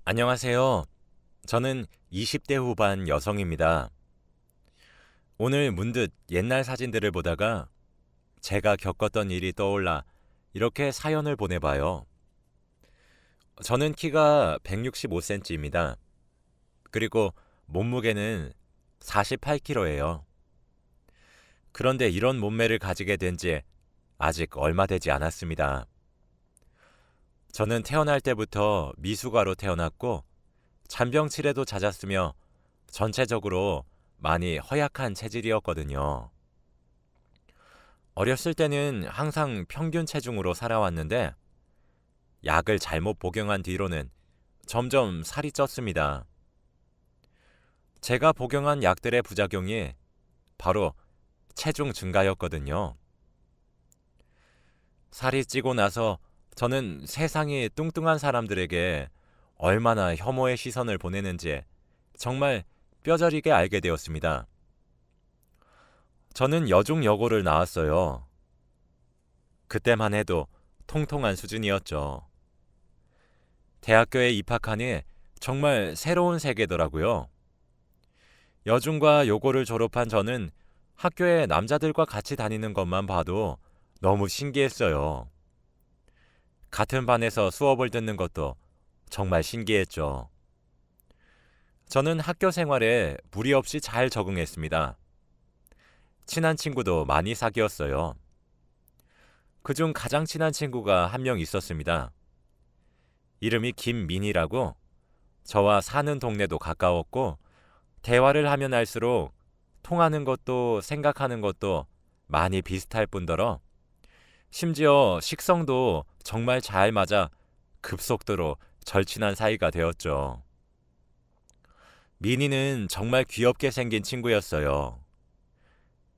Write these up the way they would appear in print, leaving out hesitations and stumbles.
안녕하세요. 저는 20대 후반 여성입니다. 오늘 문득 옛날 사진들을 보다가 제가 겪었던 일이 떠올라 이렇게 사연을 보내봐요. 저는 키가 165cm입니다. 그리고 몸무게는 48kg예요. 그런데 이런 몸매를 가지게 된 지 아직 얼마 되지 않았습니다. 저는 태어날 때부터 미숙아로 태어났고 잔병치레도 잦았으며 전체적으로 많이 허약한 체질이었거든요. 어렸을 때는 항상 평균 체중으로 살아왔는데 약을 잘못 복용한 뒤로는 점점 살이 쪘습니다. 제가 복용한 약들의 부작용이 바로 체중 증가였거든요. 살이 찌고 나서 저는 세상이 뚱뚱한 사람들에게 얼마나 혐오의 시선을 보내는지 정말 뼈저리게 알게 되었습니다. 저는 여중여고를 나왔어요. 그때만 해도 통통한 수준이었죠. 대학교에 입학하니 정말 새로운 세계더라고요. 여중과 요고를 졸업한 저는 학교에 남자들과 같이 다니는 것만 봐도 너무 신기했어요. 같은 반에서 수업을 듣는 것도 정말 신기했죠. 저는 학교 생활에 무리 없이 잘 적응했습니다. 친한 친구도 많이 사귀었어요. 그중 가장 친한 친구가 한 명 있었습니다. 이름이 김민희라고. 저와 사는 동네도 가까웠고 대화를 하면 할수록 통하는 것도 생각하는 것도 많이 비슷할 뿐더러 심지어 식성도 정말 잘 맞아 급속도로 절친한 사이가 되었죠. 민희는 정말 귀엽게 생긴 친구였어요.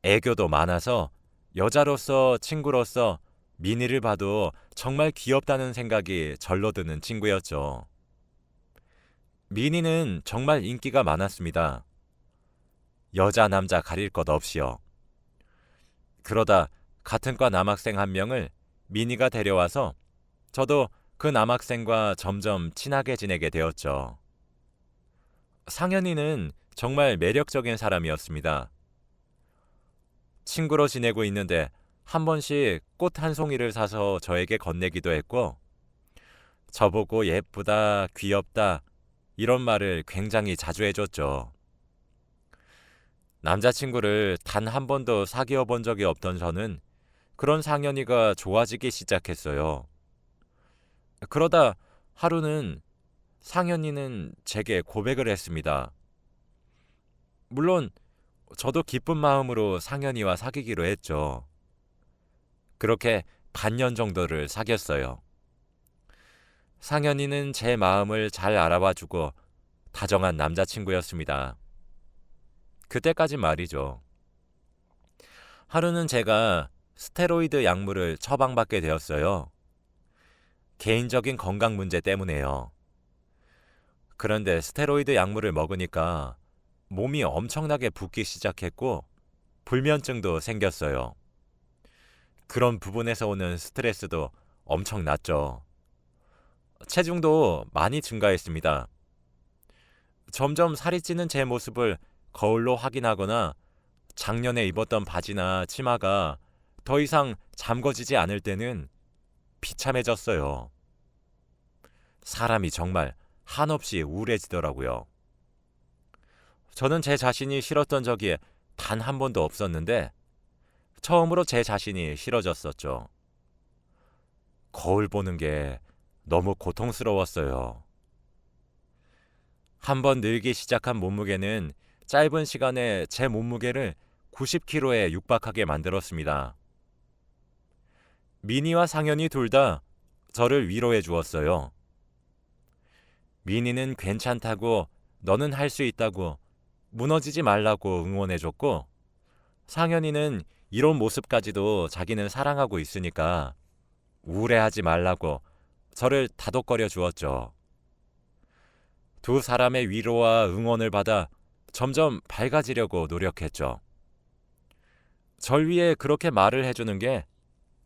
애교도 많아서 여자로서 친구로서 민희를 봐도 정말 귀엽다는 생각이 절로 드는 친구였죠. 민희는 정말 인기가 많았습니다. 여자 남자 가릴 것 없이요. 그러다 같은 과 남학생 한 명을 민희가 데려와서 저도 그 남학생과 점점 친하게 지내게 되었죠. 상현이는 정말 매력적인 사람이었습니다. 친구로 지내고 있는데 한 번씩 꽃 한 송이를 사서 저에게 건네기도 했고 저보고 예쁘다, 귀엽다 이런 말을 굉장히 자주 해줬죠. 남자친구를 단 한 번도 사귀어 본 적이 없던 저는 그런 상현이가 좋아지기 시작했어요. 그러다 하루는 상현이는 제게 고백을 했습니다. 물론 저도 기쁜 마음으로 상현이와 사귀기로 했죠. 그렇게 반년 정도를 사귀었어요. 상현이는 제 마음을 잘 알아봐주고 다정한 남자친구였습니다. 그때까지 말이죠. 하루는 제가 스테로이드 약물을 처방받게 되었어요. 개인적인 건강 문제 때문에요. 그런데 스테로이드 약물을 먹으니까 몸이 엄청나게 붓기 시작했고 불면증도 생겼어요. 그런 부분에서 오는 스트레스도 엄청났죠. 체중도 많이 증가했습니다. 점점 살이 찌는 제 모습을 거울로 확인하거나 작년에 입었던 바지나 치마가 더 이상 잠궈지지 않을 때는 비참해졌어요. 사람이 정말 한없이 우울해지더라고요. 저는 제 자신이 싫었던 적이 단 한 번도 없었는데 처음으로 제 자신이 싫어졌었죠. 거울 보는 게 너무 고통스러웠어요. 한번 늘기 시작한 몸무게는 짧은 시간에 제 몸무게를 90kg에 육박하게 만들었습니다. 미니와 상현이 둘 다 저를 위로해 주었어요. 미니는 괜찮다고 너는 할 수 있다고 무너지지 말라고 응원해 줬고 상현이는 이런 모습까지도 자기는 사랑하고 있으니까 우울해하지 말라고 저를 다독거려 주었죠. 두 사람의 위로와 응원을 받아 점점 밝아지려고 노력했죠. 절 위해 그렇게 말을 해주는 게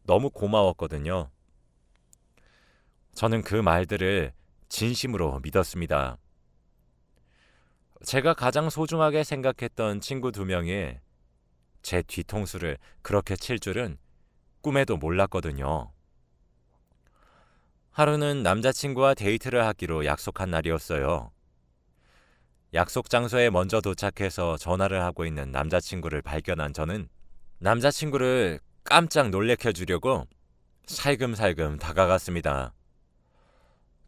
너무 고마웠거든요. 저는 그 말들을 진심으로 믿었습니다. 제가 가장 소중하게 생각했던 친구 2명이 제 뒤통수를 그렇게 칠 줄은 꿈에도 몰랐거든요. 하루는 남자친구와 데이트를 하기로 약속한 날이었어요. 약속 장소에 먼저 도착해서 전화를 하고 있는 남자친구를 발견한 저는 남자친구를 깜짝 놀래켜 주려고 살금살금 다가갔습니다.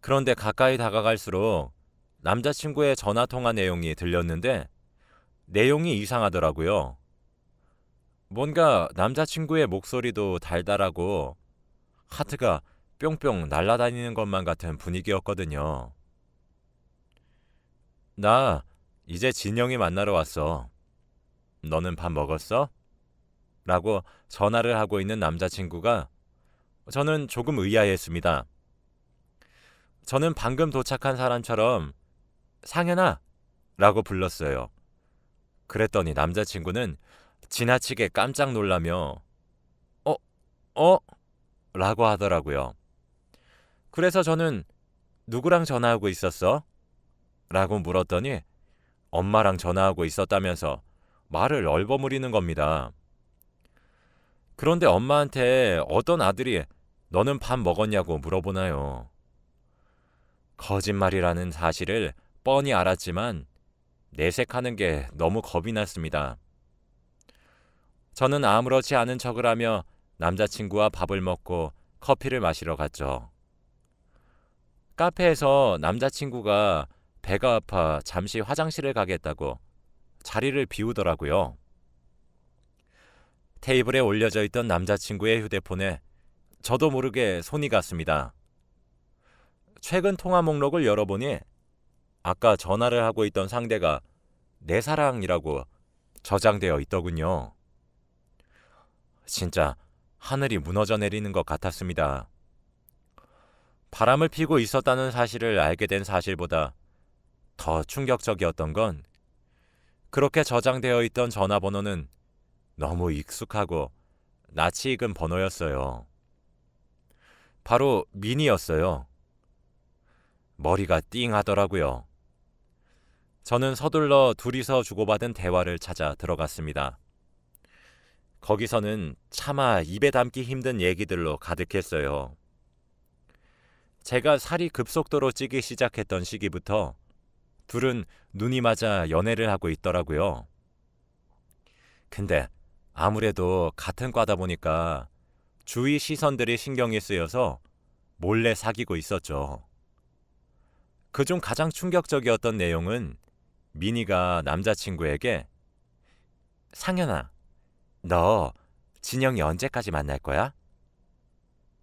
그런데 가까이 다가갈수록 남자친구의 전화통화 내용이 들렸는데 내용이 이상하더라고요. 뭔가 남자친구의 목소리도 달달하고 하트가 뿅뿅 날아다니는 것만 같은 분위기였거든요. 나 이제 진영이 만나러 왔어. 너는 밥 먹었어? 라고 전화를 하고 있는 남자친구가 저는 조금 의아했습니다. 저는 방금 도착한 사람처럼 상현아! 라고 불렀어요. 그랬더니 남자친구는 지나치게 깜짝 놀라며 어? 어? 라고 하더라고요. 그래서 저는 누구랑 전화하고 있었어? 라고 물었더니 엄마랑 전화하고 있었다면서 말을 얼버무리는 겁니다. 그런데 엄마한테 어떤 아들이 너는 밥 먹었냐고 물어보나요? 거짓말이라는 사실을 뻔히 알았지만 내색하는 게 너무 겁이 났습니다. 저는 아무렇지 않은 척을 하며 남자친구와 밥을 먹고 커피를 마시러 갔죠. 카페에서 남자친구가 배가 아파 잠시 화장실을 가겠다고 자리를 비우더라고요. 테이블에 올려져 있던 남자친구의 휴대폰에 저도 모르게 손이 갔습니다. 최근 통화 목록을 열어보니 아까 전화를 하고 있던 상대가 내 사랑이라고 저장되어 있더군요. 진짜 하늘이 무너져 내리는 것 같았습니다. 바람을 피고 있었다는 사실을 알게 된 사실보다 더 충격적이었던 건 그렇게 저장되어 있던 전화번호는 너무 익숙하고 낯이 익은 번호였어요. 바로 민이었어요. 머리가 띵 하더라고요. 저는 서둘러 둘이서 주고받은 대화를 찾아 들어갔습니다. 거기서는 차마 입에 담기 힘든 얘기들로 가득했어요. 제가 살이 급속도로 찌기 시작했던 시기부터 둘은 눈이 맞아 연애를 하고 있더라고요. 근데 아무래도 같은 과다 보니까 주위 시선들이 신경이 쓰여서 몰래 사귀고 있었죠. 그중 가장 충격적이었던 내용은 민희가 남자친구에게 상현아, 너 진영이 언제까지 만날 거야?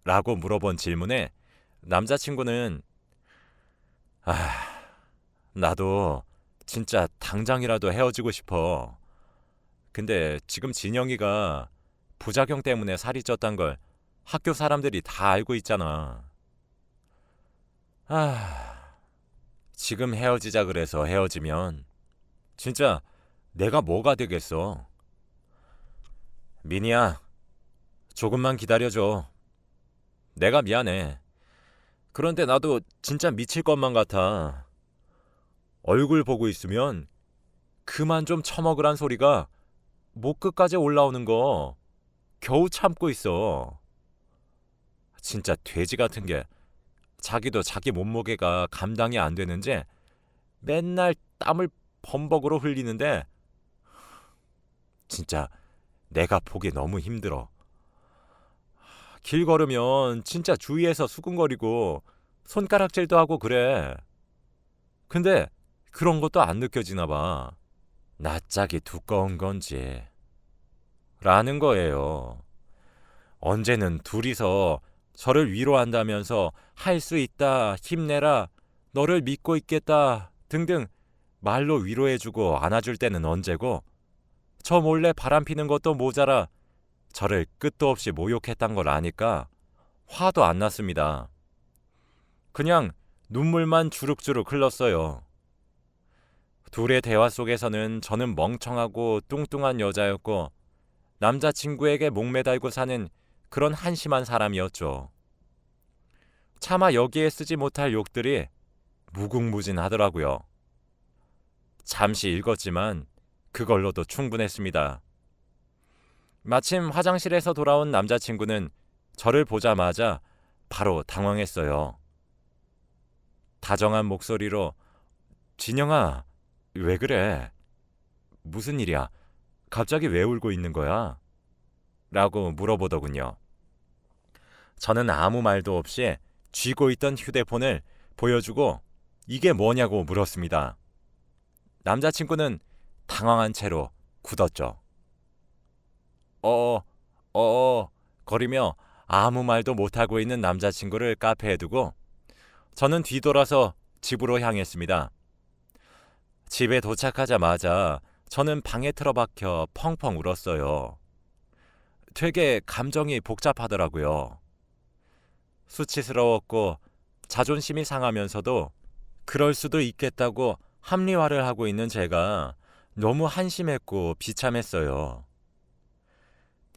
라고 물어본 질문에 남자친구는 나도 진짜 당장이라도 헤어지고 싶어. 근데 지금 진영이가 부작용 때문에 살이 쪘단 걸 학교 사람들이 다 알고 있잖아. 지금 헤어지자 그래서 헤어지면 진짜 내가 뭐가 되겠어. 민희야, 조금만 기다려줘. 내가 미안해. 그런데 나도 진짜 미칠 것만 같아. 얼굴 보고 있으면 그만 좀 처먹으란 소리가 목 끝까지 올라오는 거 겨우 참고 있어. 진짜 돼지 같은 게 자기도 자기 몸무게가 감당이 안 되는지 맨날 땀을 범벅으로 흘리는데 진짜 내가 보기 너무 힘들어. 길 걸으면 진짜 주위에서 수근거리고 손가락질도 하고 그래. 근데 그런 것도 안 느껴지나 봐. 낯짝이 두꺼운 건지. 라는 거예요. 언제는 둘이서 저를 위로한다면서 할 수 있다, 힘내라, 너를 믿고 있겠다 등등 말로 위로해주고 안아줄 때는 언제고 저 몰래 바람피는 것도 모자라 저를 끝도 없이 모욕했단 걸 아니까 화도 안 났습니다. 그냥 눈물만 주룩주룩 흘렀어요. 둘의 대화 속에서는 저는 멍청하고 뚱뚱한 여자였고 남자친구에게 목매달고 사는 그런 한심한 사람이었죠. 차마 여기에 쓰지 못할 욕들이 무궁무진하더라고요. 잠시 읽었지만 그걸로도 충분했습니다. 마침 화장실에서 돌아온 남자친구는 저를 보자마자 바로 당황했어요. 다정한 목소리로 진영아, 왜 그래? 무슨 일이야? 갑자기 왜 울고 있는 거야? 라고 물어보더군요. 저는 아무 말도 없이 쥐고 있던 휴대폰을 보여주고 이게 뭐냐고 물었습니다. 남자친구는 당황한 채로 굳었죠. 거리며 아무 말도 못하고 있는 남자친구를 카페에 두고 저는 뒤돌아서 집으로 향했습니다. 집에 도착하자마자 저는 방에 틀어박혀 펑펑 울었어요. 되게 감정이 복잡하더라고요. 수치스러웠고 자존심이 상하면서도 그럴 수도 있겠다고 합리화를 하고 있는 제가 너무 한심했고 비참했어요.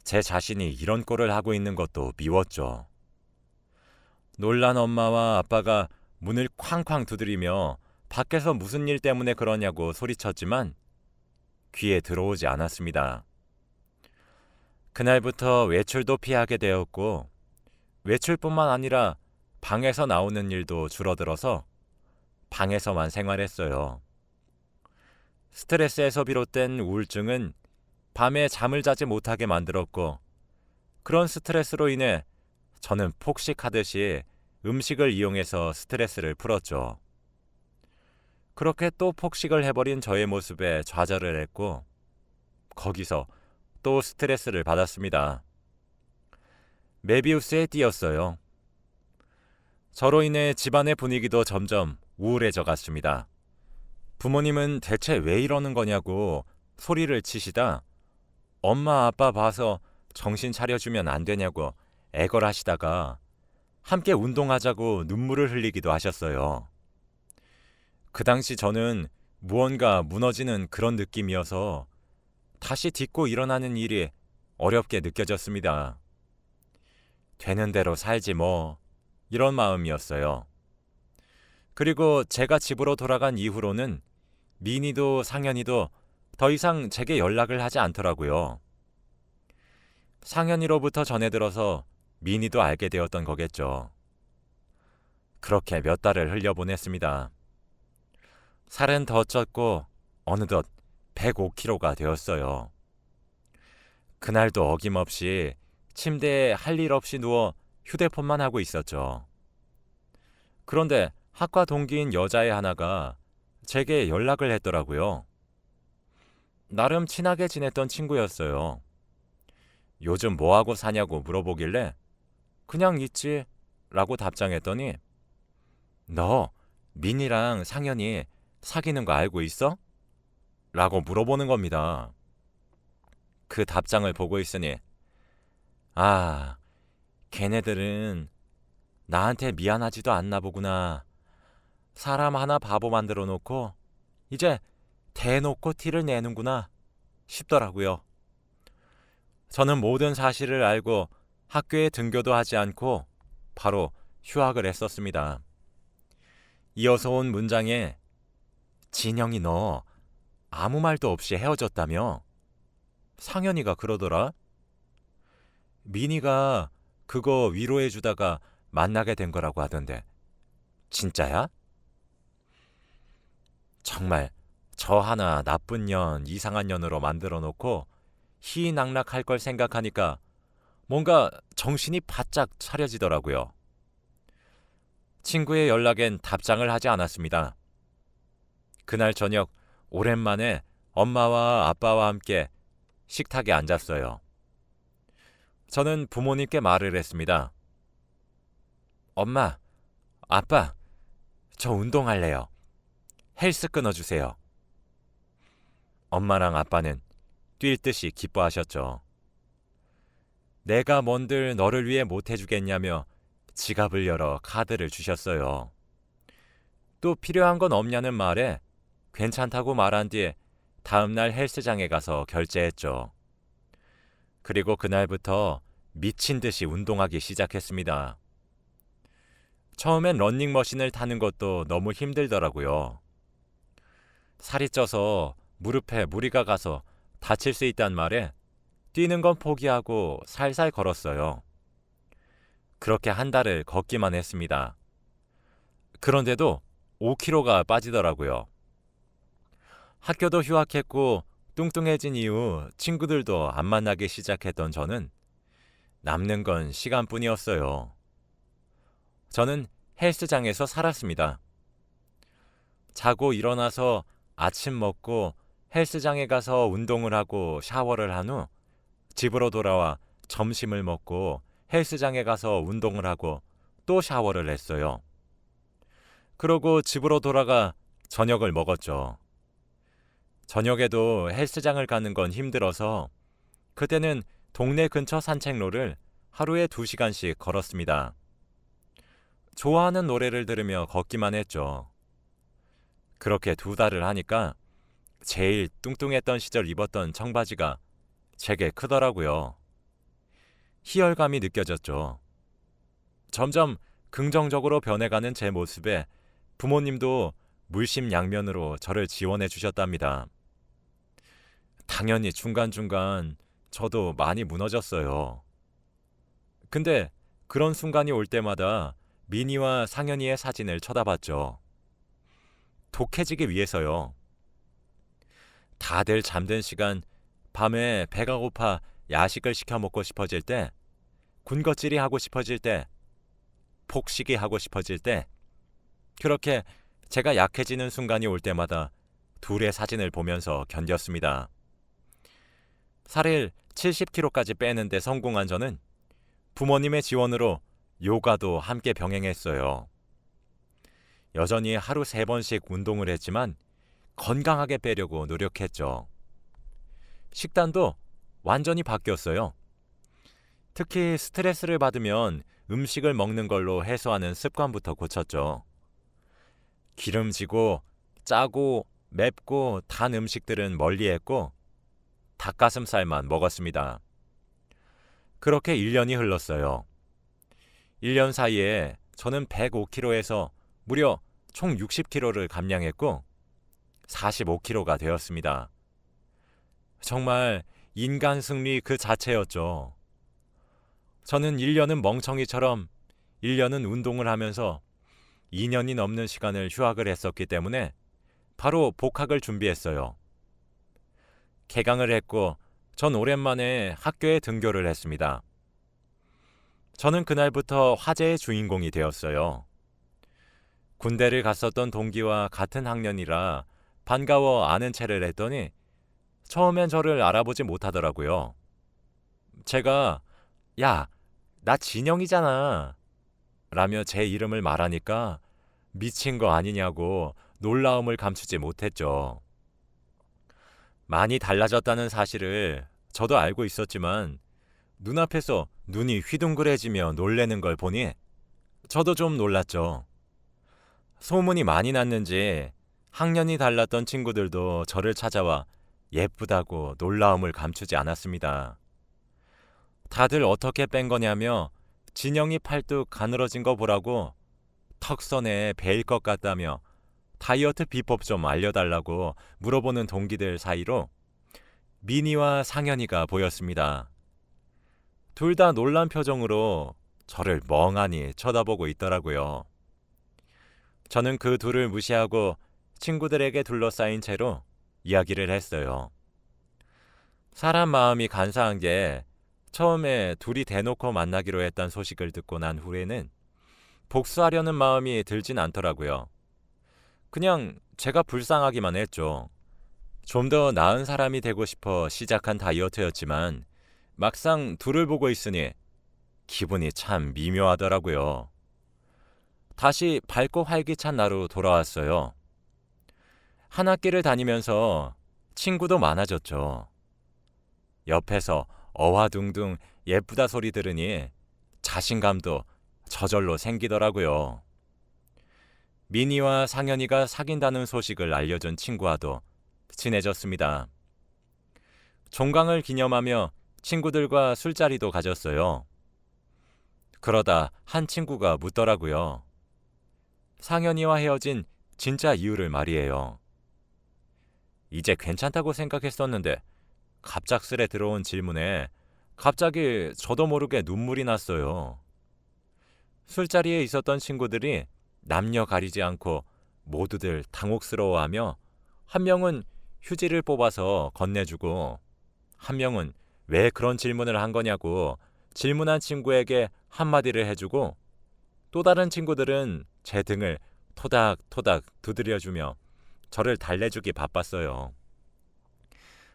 제 자신이 이런 꼴을 하고 있는 것도 미웠죠. 놀란 엄마와 아빠가 문을 쾅쾅 두드리며 밖에서 무슨 일 때문에 그러냐고 소리쳤지만 귀에 들어오지 않았습니다. 그날부터 외출도 피하게 되었고 외출뿐만 아니라 방에서 나오는 일도 줄어들어서 방에서만 생활했어요. 스트레스에서 비롯된 우울증은 밤에 잠을 자지 못하게 만들었고 그런 스트레스로 인해 저는 폭식하듯이 음식을 이용해서 스트레스를 풀었죠. 그렇게 또 폭식을 해버린 저의 모습에 좌절을 했고 거기서 또 스트레스를 받았습니다. 메비우스에 띄었어요. 저로 인해 집안의 분위기도 점점 우울해져 갔습니다. 부모님은 대체 왜 이러는 거냐고 소리를 치시다 엄마 아빠 봐서 정신 차려주면 안 되냐고 애걸하시다가 함께 운동하자고 눈물을 흘리기도 하셨어요. 그 당시 저는 무언가 무너지는 그런 느낌이어서 다시 딛고 일어나는 일이 어렵게 느껴졌습니다. 되는 대로 살지 뭐 이런 마음이었어요. 그리고 제가 집으로 돌아간 이후로는 민희도 상현이도 더 이상 제게 연락을 하지 않더라고요. 상현이로부터 전해들어서 민희도 알게 되었던 거겠죠. 그렇게 몇 달을 흘려보냈습니다. 살은 더 쪘고 어느덧 105kg가 되었어요. 그날도 어김없이 침대에 할 일 없이 누워 휴대폰만 하고 있었죠. 그런데 학과 동기인 여자애 하나가 제게 연락을 했더라고요. 나름 친하게 지냈던 친구였어요. 요즘 뭐하고 사냐고 물어보길래 그냥 있지 라고 답장했더니 너 민이랑 상현이 사귀는 거 알고 있어? 라고 물어보는 겁니다. 그 답장을 보고 있으니 아, 걔네들은 나한테 미안하지도 않나 보구나. 사람 하나 바보 만들어 놓고 이제 대놓고 티를 내는구나 싶더라고요. 저는 모든 사실을 알고 학교에 등교도 하지 않고 바로 휴학을 했었습니다. 이어서 온 문장에 진영이 너 아무 말도 없이 헤어졌다며? 상현이가 그러더라. 민희가 그거 위로해주다가 만나게 된 거라고 하던데 진짜야? 정말 저 하나 나쁜 년, 이상한 년으로 만들어 놓고 희낙락할 걸 생각하니까 뭔가 정신이 바짝 차려지더라고요. 친구의 연락엔 답장을 하지 않았습니다. 그날 저녁 오랜만에 엄마와 아빠와 함께 식탁에 앉았어요. 저는 부모님께 말을 했습니다. 엄마, 아빠, 저 운동할래요. 헬스 끊어주세요. 엄마랑 아빠는 뛸 듯이 기뻐하셨죠. 내가 뭔들 너를 위해 못해주겠냐며 지갑을 열어 카드를 주셨어요. 또 필요한 건 없냐는 말에 괜찮다고 말한 뒤에 다음날 헬스장에 가서 결제했죠. 그리고 그날부터 미친 듯이 운동하기 시작했습니다. 처음엔 런닝머신을 타는 것도 너무 힘들더라고요. 살이 쪄서 무릎에 무리가 가서 다칠 수 있단 말에 뛰는 건 포기하고 살살 걸었어요. 그렇게 한 달을 걷기만 했습니다. 그런데도 5kg가 빠지더라고요. 학교도 휴학했고 뚱뚱해진 이후 친구들도 안 만나기 시작했던 저는 남는 건 시간뿐이었어요. 저는 헬스장에서 살았습니다. 자고 일어나서 아침 먹고 헬스장에 가서 운동을 하고 샤워를 한 후 집으로 돌아와 점심을 먹고 헬스장에 가서 운동을 하고 또 샤워를 했어요. 그러고 집으로 돌아가 저녁을 먹었죠. 저녁에도 헬스장을 가는 건 힘들어서 그때는 동네 근처 산책로를 하루에 2시간씩 걸었습니다. 좋아하는 노래를 들으며 걷기만 했죠. 그렇게 2달을 하니까 제일 뚱뚱했던 시절 입었던 청바지가 제게 크더라고요. 희열감이 느껴졌죠. 점점 긍정적으로 변해가는 제 모습에 부모님도 물심양면으로 저를 지원해 주셨답니다. 당연히 중간중간 저도 많이 무너졌어요. 근데 그런 순간이 올 때마다 미니와 상현이의 사진을 쳐다봤죠. 독해지기 위해서요. 다들 잠든 시간, 밤에 배가 고파 야식을 시켜 먹고 싶어질 때, 군것질이 하고 싶어질 때, 폭식이 하고 싶어질 때, 그렇게 제가 약해지는 순간이 올 때마다 둘의 사진을 보면서 견뎠습니다. 살을 70kg까지 빼는데 성공한 저는 부모님의 지원으로 요가도 함께 병행했어요. 여전히 하루 3번씩 운동을 했지만 건강하게 빼려고 노력했죠. 식단도 완전히 바뀌었어요. 특히 스트레스를 받으면 음식을 먹는 걸로 해소하는 습관부터 고쳤죠. 기름지고 짜고 맵고 단 음식들은 멀리했고 닭가슴살만 먹었습니다. 그렇게 1년이 흘렀어요. 1년 사이에 저는 105kg에서 무려 총 60kg를 감량했고 45kg가 되었습니다. 정말 인간 승리 그 자체였죠. 저는 1년은 멍청이처럼 1년은 운동을 하면서 2년이 넘는 시간을 휴학을 했었기 때문에 바로 복학을 준비했어요. 개강을 했고 전 오랜만에 학교에 등교를 했습니다. 저는 그날부터 화제의 주인공이 되었어요. 군대를 갔었던 동기와 같은 학년이라 반가워 아는 체를 했더니 처음엔 저를 알아보지 못하더라고요. 제가 야, 나 진영이잖아 라며 제 이름을 말하니까 미친 거 아니냐고 놀라움을 감추지 못했죠. 많이 달라졌다는 사실을 저도 알고 있었지만 눈앞에서 눈이 휘둥그레지며 놀래는 걸 보니 저도 좀 놀랐죠. 소문이 많이 났는지 학년이 달랐던 친구들도 저를 찾아와 예쁘다고 놀라움을 감추지 않았습니다. 다들 어떻게 뺀 거냐며 진영이 팔뚝 가늘어진 거 보라고 턱선에 베일 것 같다며 다이어트 비법 좀 알려달라고 물어보는 동기들 사이로 미니와 상현이가 보였습니다. 둘 다 놀란 표정으로 저를 멍하니 쳐다보고 있더라고요. 저는 그 둘을 무시하고 친구들에게 둘러싸인 채로 이야기를 했어요. 사람 마음이 간사한 게 처음에 둘이 대놓고 만나기로 했던 소식을 듣고 난 후에는 복수하려는 마음이 들진 않더라고요. 그냥 제가 불쌍하기만 했죠. 좀 더 나은 사람이 되고 싶어 시작한 다이어트였지만 막상 둘을 보고 있으니 기분이 참 미묘하더라고요. 다시 밝고 활기찬 나로 돌아왔어요. 한 학기를 다니면서 친구도 많아졌죠. 옆에서 어화둥둥 예쁘다 소리 들으니 자신감도 저절로 생기더라고요. 미니와 상현이가 사귄다는 소식을 알려준 친구와도 친해졌습니다. 종강을 기념하며 친구들과 술자리도 가졌어요. 그러다 한 친구가 묻더라고요. 상현이와 헤어진 진짜 이유를 말이에요. 이제 괜찮다고 생각했었는데 갑작스레 들어온 질문에 갑자기 저도 모르게 눈물이 났어요. 술자리에 있었던 친구들이 남녀 가리지 않고 모두들 당혹스러워하며 한 명은 휴지를 뽑아서 건네주고 한 명은 왜 그런 질문을 한 거냐고 질문한 친구에게 한마디를 해주고 또 다른 친구들은 제 등을 토닥토닥 두드려주며 저를 달래주기 바빴어요.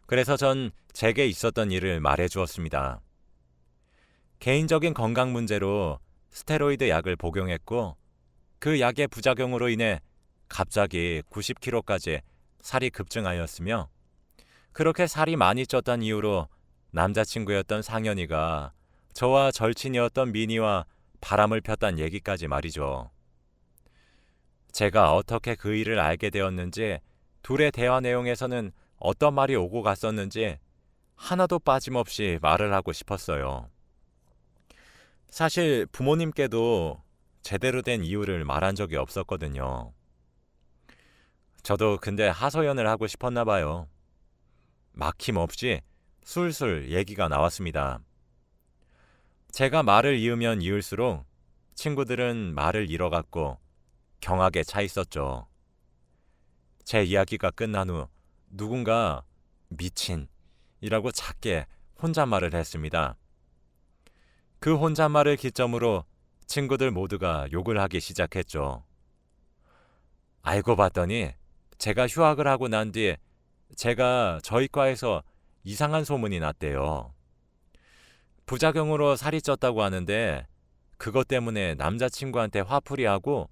그래서 전 제게 있었던 일을 말해주었습니다. 개인적인 건강 문제로 스테로이드 약을 복용했고 그 약의 부작용으로 인해 갑자기 90kg까지 살이 급증하였으며 그렇게 살이 많이 쪘던 이유로 남자친구였던 상현이가 저와 절친이었던 미니와 바람을 폈단 얘기까지 말이죠. 제가 어떻게 그 일을 알게 되었는지 둘의 대화 내용에서는 어떤 말이 오고 갔었는지 하나도 빠짐없이 말을 하고 싶었어요. 사실 부모님께도 제대로 된 이유를 말한 적이 없었거든요. 저도 근데 하소연을 하고 싶었나 봐요. 막힘없이 술술 얘기가 나왔습니다. 제가 말을 이으면 이을수록 친구들은 말을 잃어갔고 경악에 차 있었죠. 제 이야기가 끝난 후 누군가 미친이라고 작게 혼잣말을 했습니다. 그 혼잣말을 기점으로 친구들 모두가 욕을 하기 시작했죠. 알고 봤더니 제가 휴학을 하고 난 뒤에 제가 저희 과에서 이상한 소문이 났대요. 부작용으로 살이 쪘다고 하는데 그것 때문에 남자친구한테 화풀이하고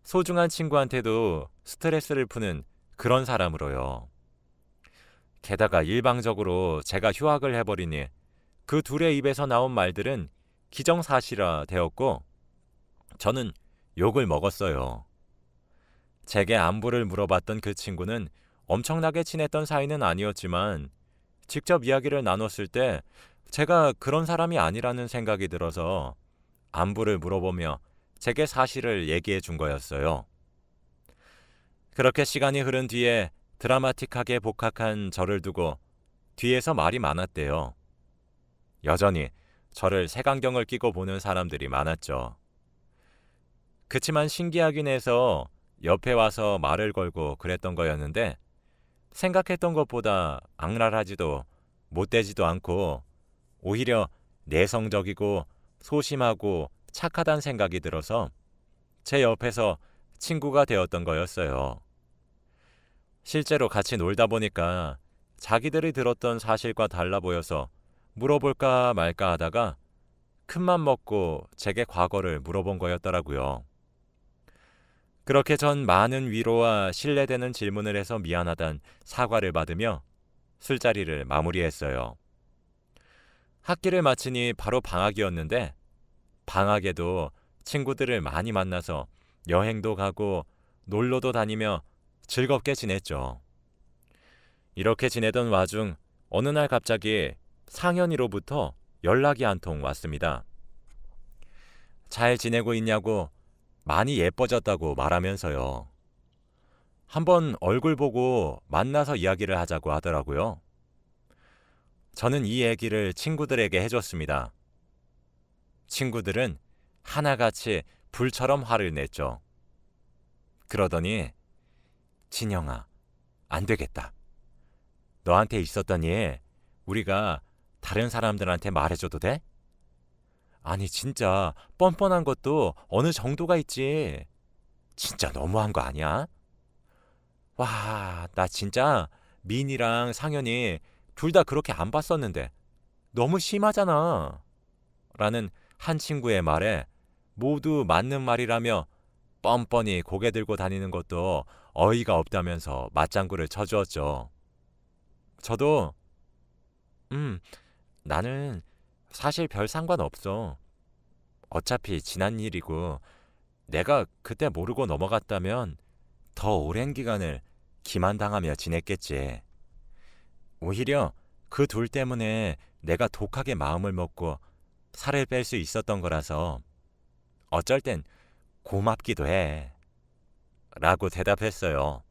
소중한 친구한테도 스트레스를 푸는 그런 사람으로요. 게다가 일방적으로 제가 휴학을 해버리니 그 둘의 입에서 나온 말들은 기정사실화 되었고 저는 욕을 먹었어요. 제게 안부를 물어봤던 그 친구는 엄청나게 친했던 사이는 아니었지만 직접 이야기를 나눴을 때 제가 그런 사람이 아니라는 생각이 들어서 안부를 물어보며 제게 사실을 얘기해 준 거였어요. 그렇게 시간이 흐른 뒤에 드라마틱하게 복학한 저를 두고 뒤에서 말이 많았대요. 여전히 저를 색안경을 끼고 보는 사람들이 많았죠. 그치만 신기하긴 해서 옆에 와서 말을 걸고 그랬던 거였는데 생각했던 것보다 악랄하지도 못되지도 않고 오히려 내성적이고 소심하고 착하단 생각이 들어서 제 옆에서 친구가 되었던 거였어요. 실제로 같이 놀다 보니까 자기들이 들었던 사실과 달라 보여서 물어볼까 말까 하다가 큰맘 먹고 제게 과거를 물어본 거였더라고요. 그렇게 전 많은 위로와 신뢰되는 질문을 해서 미안하단 사과를 받으며 술자리를 마무리했어요. 학기를 마치니 바로 방학이었는데 방학에도 친구들을 많이 만나서 여행도 가고 놀러도 다니며 즐겁게 지냈죠. 이렇게 지내던 와중 어느 날 갑자기 상현이로부터 연락이 한 통 왔습니다. 잘 지내고 있냐고 많이 예뻐졌다고 말하면서요. 한번 얼굴 보고 만나서 이야기를 하자고 하더라고요. 저는 이 얘기를 친구들에게 해줬습니다. 친구들은 하나같이 불처럼 화를 냈죠. 그러더니 진영아, 안 되겠다. 너한테 있었던 일 우리가 다른 사람들한테 말해줘도 돼? 아니 진짜 뻔뻔한 것도 어느 정도가 있지. 진짜 너무한 거 아니야? 와, 나 진짜 민이랑 상현이 둘 다 그렇게 안 봤었는데 너무 심하잖아. 라는 한 친구의 말에 모두 맞는 말이라며 뻔뻔히 고개 들고 다니는 것도 어이가 없다면서 맞장구를 쳐주었죠. 저도 나는 사실 별 상관없어. 어차피 지난 일이고 내가 그때 모르고 넘어갔다면 더 오랜 기간을 기만당하며 지냈겠지. 오히려 그 둘 때문에 내가 독하게 마음을 먹고 살을 뺄 수 있었던 거라서 어쩔 땐 고맙기도 해. 라고 대답했어요.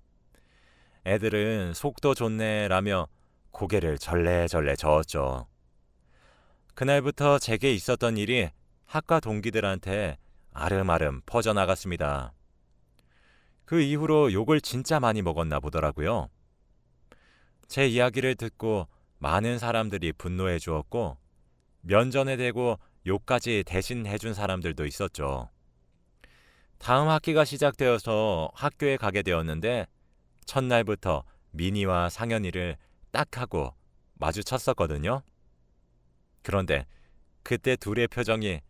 애들은 속도 좋네 라며 고개를 절레절레 저었죠. 그날부터 제게 있었던 일이 학과 동기들한테 아름아름 퍼져나갔습니다. 그 이후로 욕을 진짜 많이 먹었나 보더라고요. 제 이야기를 듣고 많은 사람들이 분노해 주었고 면전에 대고 욕까지 대신 해준 사람들도 있었죠. 다음 학기가 시작되어서 학교에 가게 되었는데 첫날부터 미니와 상현이를 딱 하고 마주쳤었거든요. 그런데 그때 둘의 표정이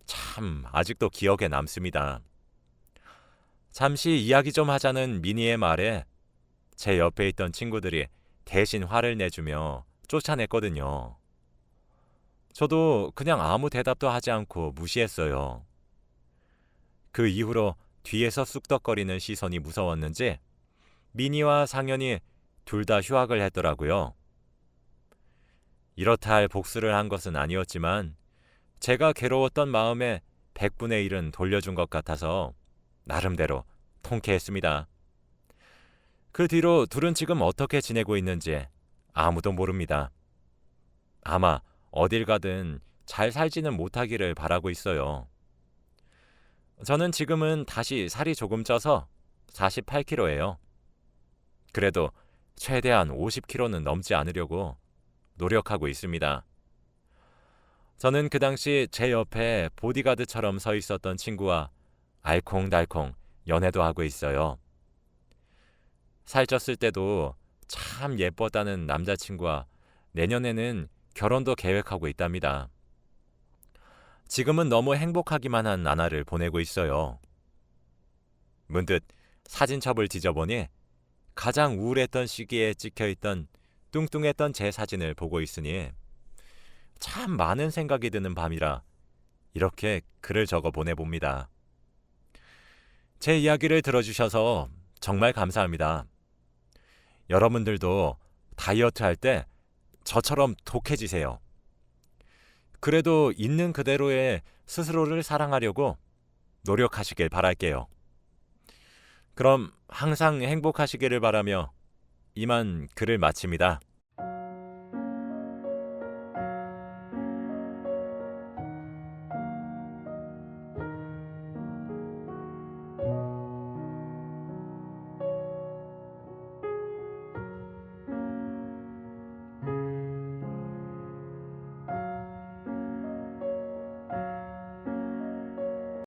참 아직도 기억에 남습니다. 잠시 이야기 좀 하자는 미니의 말에 제 옆에 있던 친구들이 대신 화를 내주며 쫓아냈거든요. 저도 그냥 아무 대답도 하지 않고 무시했어요. 그 이후로 뒤에서 쑥덕거리는 시선이 무서웠는지 미니와 상현이 둘 다 휴학을 했더라고요. 이렇다 할 복수를 한 것은 아니었지만 제가 괴로웠던 마음에 100분의 1은 돌려준 것 같아서 나름대로 통쾌했습니다. 그 뒤로 둘은 지금 어떻게 지내고 있는지 아무도 모릅니다. 아마 어딜 가든 잘 살지는 못하기를 바라고 있어요. 저는 지금은 다시 살이 조금 쪄서 48kg예요. 그래도 최대한 50kg는 넘지 않으려고 노력하고 있습니다. 저는 그 당시 제 옆에 보디가드처럼 서 있었던 친구와 알콩달콩 연애도 하고 있어요. 살쪘을 때도 참 예뻤다는 남자친구와 내년에는 결혼도 계획하고 있답니다. 지금은 너무 행복하기만 한 나날을 보내고 있어요. 문득 사진첩을 뒤져보니 가장 우울했던 시기에 찍혀있던 뚱뚱했던 제 사진을 보고 있으니 참 많은 생각이 드는 밤이라 이렇게 글을 적어 보내봅니다. 제 이야기를 들어주셔서 정말 감사합니다. 여러분들도 다이어트 할 때 저처럼 독해지세요. 그래도 있는 그대로의 스스로를 사랑하려고 노력하시길 바랄게요. 그럼 항상 행복하시기를 바라며 이만 글을 마칩니다.